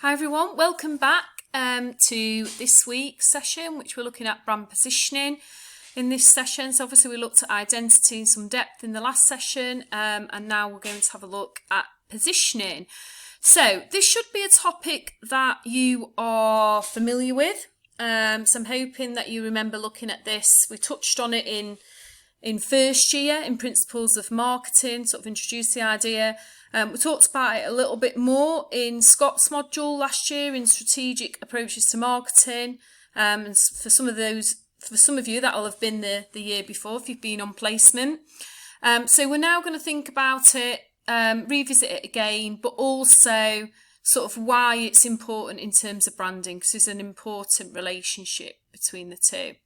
Hi everyone, welcome back to this week's session, which we're looking at brand positioning. In this session, so obviously we looked at identity in some depth in the last session, and now we're going to have a look at positioning. So this should be a topic that you are familiar with. So I'm hoping that you remember looking at this. We touched on it in first year in Principles of Marketing, sort of introduced the idea. We talked about it a little bit more in Scott's module last year in Strategic Approaches to Marketing. And for some of you, that'll have been the year before if you've been on placement. So we're now going to think about it, revisit it again, but also sort of why it's important in terms of branding, because there's an important relationship between the two.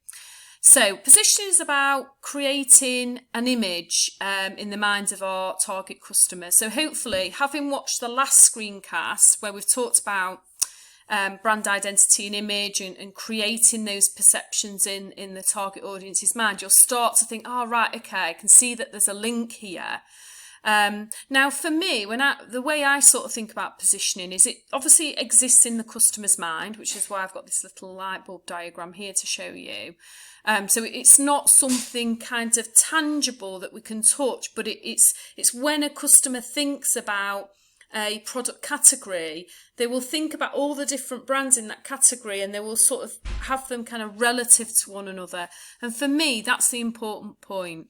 So positioning is about creating an image in the minds of our target customer. So hopefully, having watched the last screencast where we've talked about brand identity and image and creating those perceptions in the target audience's mind, you'll start to think, oh, right, okay, I can see that there's a link here. Now, for me, the way I sort of think about positioning is it obviously exists in the customer's mind, which is why I've got this little light bulb diagram here to show you. So it's not something kind of tangible that we can touch, but it's when a customer thinks about a product category, they will think about all the different brands in that category and they will sort of have them kind of relative to one another. And for me, that's the important point.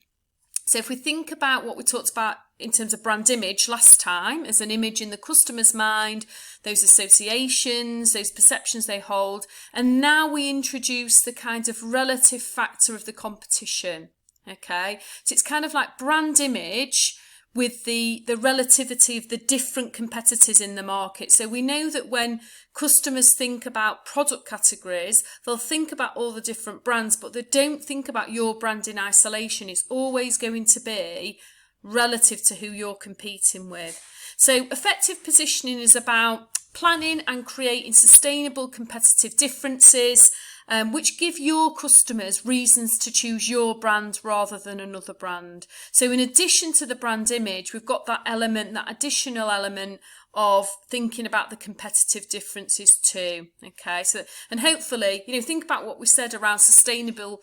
So if we think about what we talked about in terms of brand image last time, as an image in the customer's mind, those associations, those perceptions they hold, and now we introduce the kind of relative factor of the competition, okay? So it's kind of like brand image with the relativity of the different competitors in the market. So we know that when customers think about product categories, they'll think about all the different brands, but they don't think about your brand in isolation. It's always going to be relative to who you're competing with. So effective positioning is about planning and creating sustainable competitive differences, which give your customers reasons to choose your brand rather than another brand. So in addition to the brand image, we've got that additional element of thinking about the competitive differences too. Okay, so and hopefully, think about what we said around sustainable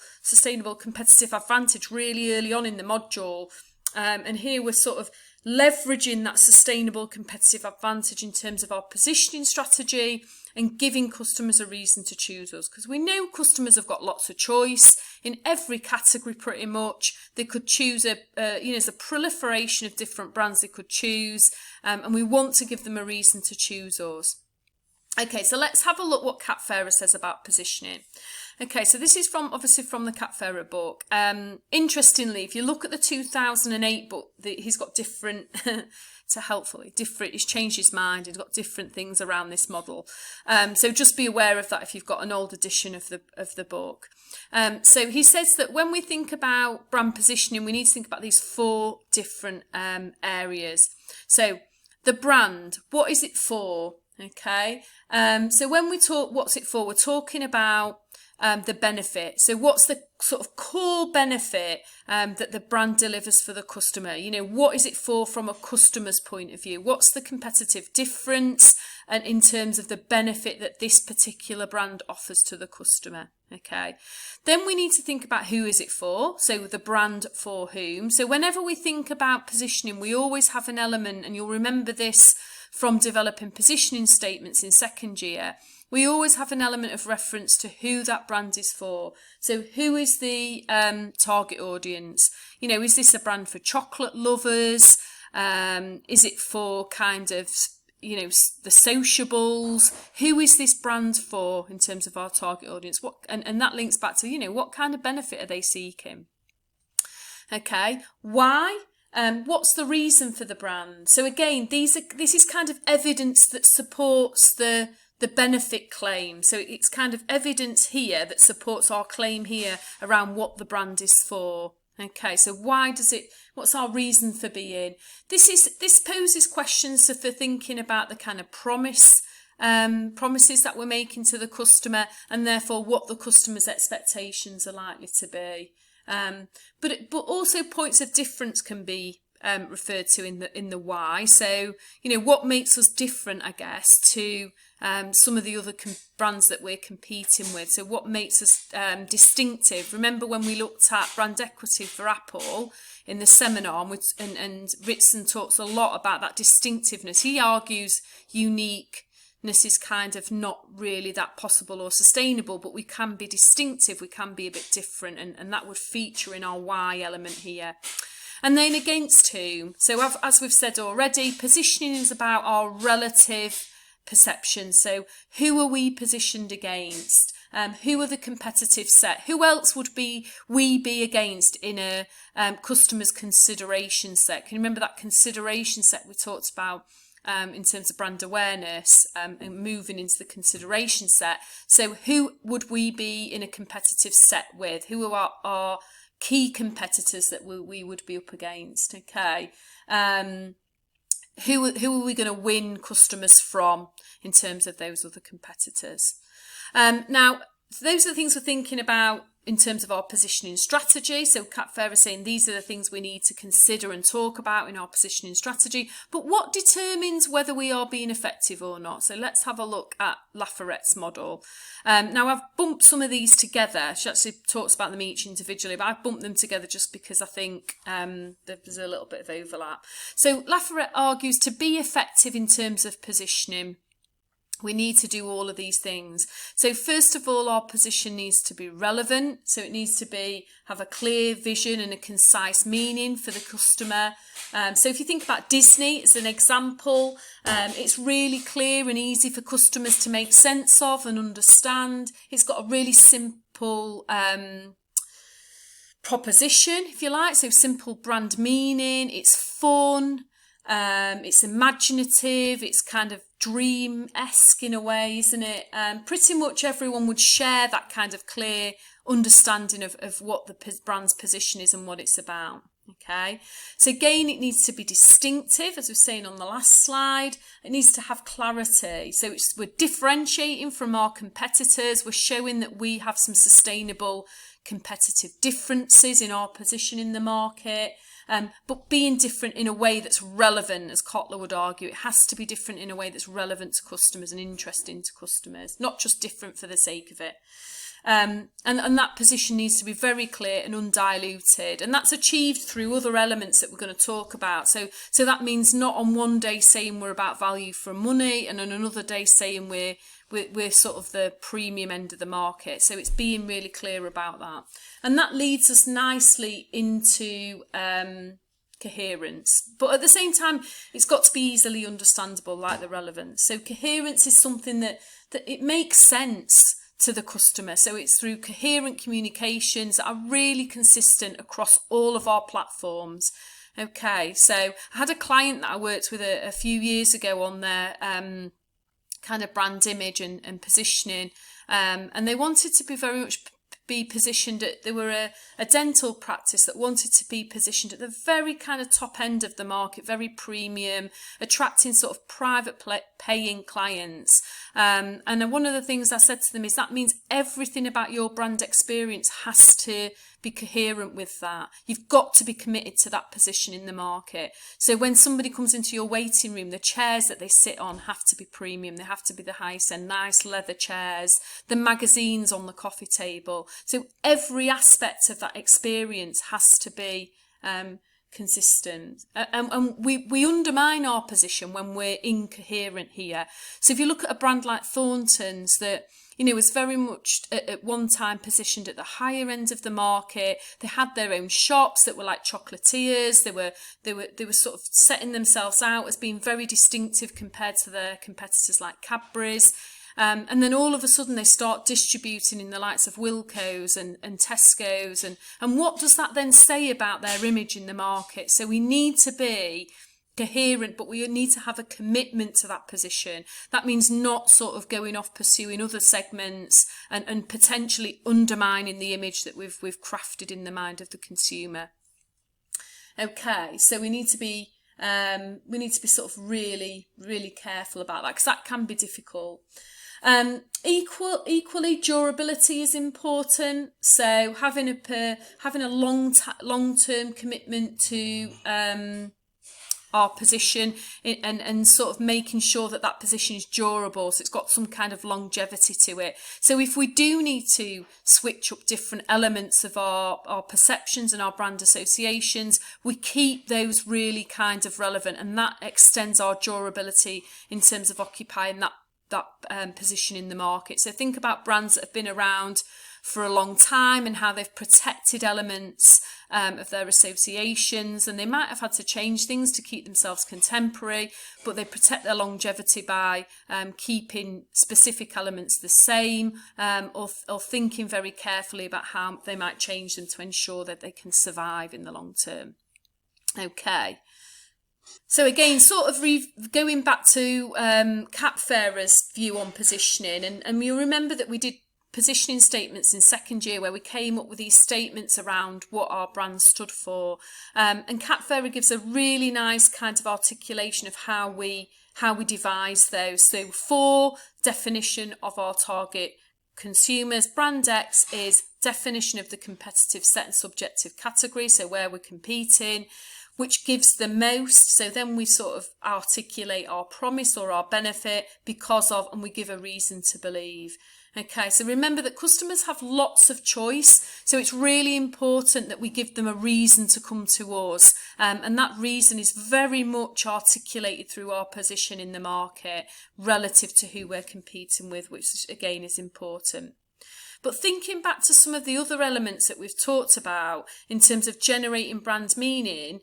competitive advantage really early on in the module. And here we're sort of leveraging that sustainable competitive advantage in terms of our positioning strategy and giving customers a reason to choose us, because we know customers have got lots of choice in every category pretty much. They could choose there's a proliferation of different brands they could choose, and we want to give them a reason to choose us. Okay, so let's have a look what Cat Ferrer says about positioning. Okay, so this is obviously from the Cat Ferrer book. Interestingly, if you look at the 2008 book, he's got different, he's changed his mind, he's got different things around this model. So just be aware of that if you've got an old edition of the book. So he says that when we think about brand positioning, we need to think about these four different areas. So the brand, what is it for? Okay, so when we talk what's it for, we're talking about the benefit. So what's the sort of core benefit that the brand delivers for the customer? What is it for from a customer's point of view? What's the competitive difference and in terms of the benefit that this particular brand offers to the customer? Okay, then we need to think about who is it for, so the brand for whom. So whenever we think about positioning, we always have an element, and you'll remember this from developing positioning statements in second year, we always have an element of reference to who that brand is for. So who is the target audience? Is this a brand for chocolate lovers? Is it for kind of, the sociables? Who is this brand for in terms of our target audience? And that links back to, what kind of benefit are they seeking? Okay, why? What's the reason for the brand? So again, this is kind of evidence that supports the benefit claim. So it's kind of evidence here that supports our claim here around what the brand is for. Okay, so what's our reason for being? This poses questions for thinking about the kind of promises that we're making to the customer, and therefore what the customer's expectations are likely to be. But also points of difference can be referred to in the why. So, what makes us different, I guess, to some of the other brands that we're competing with. So what makes us distinctive? Remember when we looked at brand equity for Apple in the seminar, and Ritson talks a lot about that distinctiveness. He argues uniqueness is kind of not really that possible or sustainable, but we can be distinctive, we can be a bit different, and that would feature in our why element here. And then against whom? So as we've said already, positioning is about our relative perception. So who are we positioned against? Who are the competitive set? Who else would we be against in a customer's consideration set? Can you remember that consideration set we talked about in terms of brand awareness and moving into the consideration set? So who would we be in a competitive set with? Who are our key competitors that we would be up against? Okay. Who are we going to win customers from in terms of those other competitors? Now, those are the things we're thinking about in terms of our positioning strategy. So Kat Fair is saying these are the things we need to consider and talk about in our positioning strategy. But what determines whether we are being effective or not? So let's have a look at Laforette's model. Now, I've bumped some of these together. She actually talks about them each individually, but I've bumped them together just because I think there's a little bit of overlap. So Laforette argues to be effective in terms of positioning, we need to do all of these things. So first of all, our position needs to be relevant. So it needs to have a clear vision and a concise meaning for the customer. So if you think about Disney as an example, it's really clear and easy for customers to make sense of and understand. It's got a really simple proposition, if you like. So simple brand meaning. It's fun. It's imaginative. It's kind of dream-esque in a way, isn't it? Pretty much everyone would share that kind of clear understanding of what the brand's position is and what it's about. Okay, so again, it needs to be distinctive, as we were saying on the last slide. It needs to have clarity. So we're differentiating from our competitors. We're showing that we have some sustainable competitive differences in our position in the market. But being different in a way that's relevant, as Kotler would argue. It has to be different in a way that's relevant to customers and interesting to customers, not just different for the sake of it. And that position needs to be very clear and undiluted. And that's achieved through other elements that we're going to talk about. So that means not on one day saying we're about value for money and on another day saying we're sort of the premium end of the market. So it's being really clear about that. And that leads us nicely into coherence. But at the same time, it's got to be easily understandable, like the relevance. So coherence is something that it makes sense to the customer. So it's through coherent communications that are really consistent across all of our platforms. Okay, so I had a client that I worked with a few years ago on their kind of brand image and positioning, and they wanted to be very much be positioned at, they were a dental practice that wanted to be positioned at the very kind of top end of the market, very premium, attracting sort of private paying clients. And one of the things I said to them is that means everything about your brand experience has to be coherent with that. You've got to be committed to that position in the market. So when somebody comes into your waiting room, the chairs that they sit on have to be premium. They have to be the highest end, nice leather chairs, the magazines on the coffee table. So every aspect of that experience has to be consistent. And we undermine our position when we're incoherent here. So if you look at a brand like Thornton's that, was very much at one time positioned at the higher end of the market. They had their own shops that were like chocolatiers. They were sort of setting themselves out as being very distinctive compared to their competitors like Cadbury's. And then all of a sudden they start distributing in the likes of Wilko's and Tesco's. And what does that then say about their image in the market? So we need to be coherent, but we need to have a commitment to that position. That means not sort of going off pursuing other segments and potentially undermining the image that we've crafted in the mind of the consumer. Okay, so we need to be sort of really, really careful about that because that can be difficult. Equally, durability is important. So having a long-term commitment to our position and sort of making sure that that position is durable, so it's got some kind of longevity to it. So if we do need to switch up different elements of our perceptions and our brand associations, we keep those really kind of relevant, and that extends our durability in terms of occupying that position in the market. So think about brands that have been around for a long time and how they've protected elements of their associations, and they might have had to change things to keep themselves contemporary, but they protect their longevity by keeping specific elements the same, or thinking very carefully about how they might change them to ensure that they can survive in the long term. Okay. So again, sort of going back to Cap Farer's view on positioning, and you'll remember that we did positioning statements in second year where we came up with these statements around what our brand stood for, and Cap Farer gives a really nice kind of articulation of how we devise those. So for definition of our target consumers, brand X is definition of the competitive set and subjective category, so where we're competing, which gives the most. So then we sort of articulate our promise or our benefit because of, and we give a reason to believe. Okay, so remember that customers have lots of choice, so it's really important that we give them a reason to come to us, and that reason is very much articulated through our position in the market relative to who we're competing with, which again is important. But thinking back to some of the other elements that we've talked about in terms of generating brand meaning,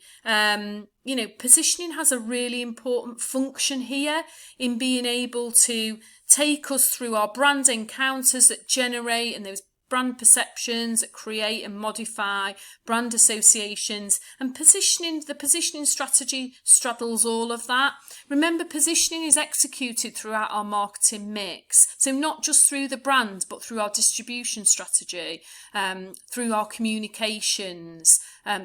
positioning has a really important function here in being able to take us through our brand encounters that generate, and those brand perceptions that create and modify brand associations, and the positioning strategy straddles all of that. Remember, positioning is executed throughout our marketing mix, so not just through the brand but through our distribution strategy, through our communications,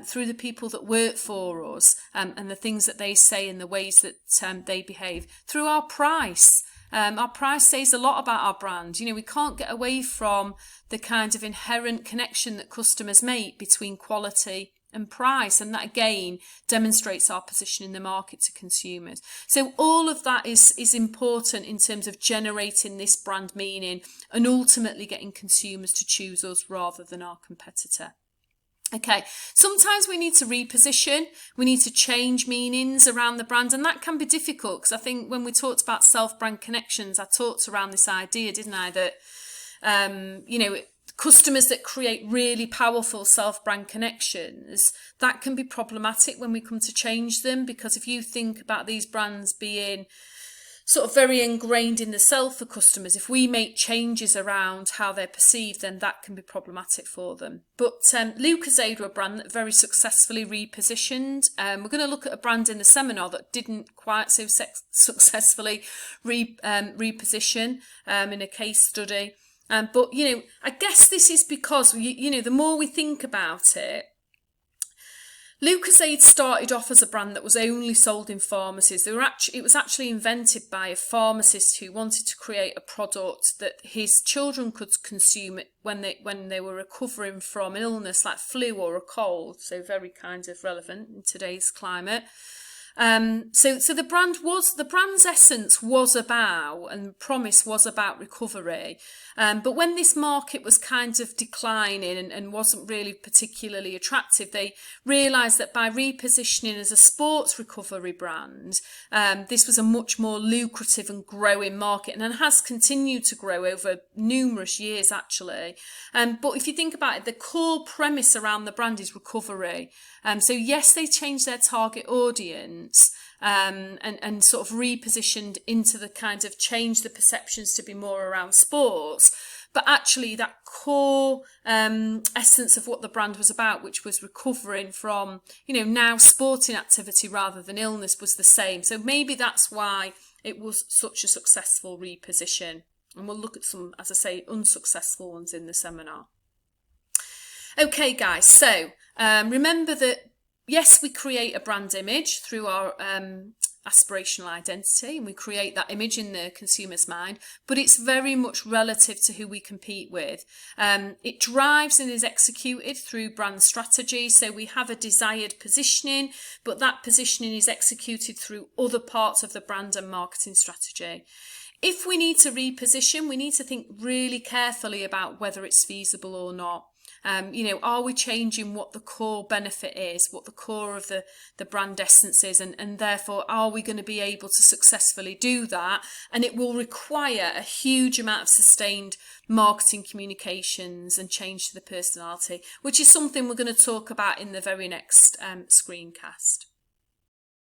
through the people that work for us, and the things that they say and the ways that they behave, through our price. Our price says a lot about our brand. We can't get away from the kind of inherent connection that customers make between quality and price, and that again demonstrates our position in the market to consumers. So all of that is important in terms of generating this brand meaning and ultimately getting consumers to choose us rather than our competitor. Okay, sometimes we need to reposition, we need to change meanings around the brand, and that can be difficult because I think when we talked about self-brand connections, I talked around this idea, didn't I, that, customers that create really powerful self-brand connections, that can be problematic when we come to change them, because if you think about these brands being sort of very ingrained in the self for customers, if we make changes around how they're perceived, then that can be problematic for them. But Lucozade were a brand that very successfully repositioned. We're going to look at a brand in the seminar that didn't quite so successfully reposition in a case study. But, I guess this is because, the more we think about it, Lucozade started off as a brand that was only sold in pharmacies. It was actually invented by a pharmacist who wanted to create a product that his children could consume when they were recovering from an illness like flu or a cold. So very kind of relevant in today's climate. So the brand's essence was about, and promise was about, recovery. But when this market was kind of declining and wasn't really particularly attractive, they realised that by repositioning as a sports recovery brand, this was a much more lucrative and growing market, and has continued to grow over numerous years actually. But if you think about it, the core premise around the brand is recovery. So yes, they changed their target audience and sort of repositioned into the kind of change the perceptions to be more around sports. But actually that core essence of what the brand was about, which was recovering from, now sporting activity rather than illness, was the same. So maybe that's why it was such a successful reposition. And we'll look at some, as I say, unsuccessful ones in the seminar. Okay, guys, so remember that yes, we create a brand image through our aspirational identity, and we create that image in the consumer's mind, but it's very much relative to who we compete with. It drives and is executed through brand strategy. So we have a desired positioning, but that positioning is executed through other parts of the brand and marketing strategy. If we need to reposition, we need to think really carefully about whether it's feasible or not. Are we changing what the core benefit is, what the core of the brand essence is, and therefore are we going to be able to successfully do that? And it will require a huge amount of sustained marketing communications and change to the personality, which is something we're going to talk about in the very next screencast.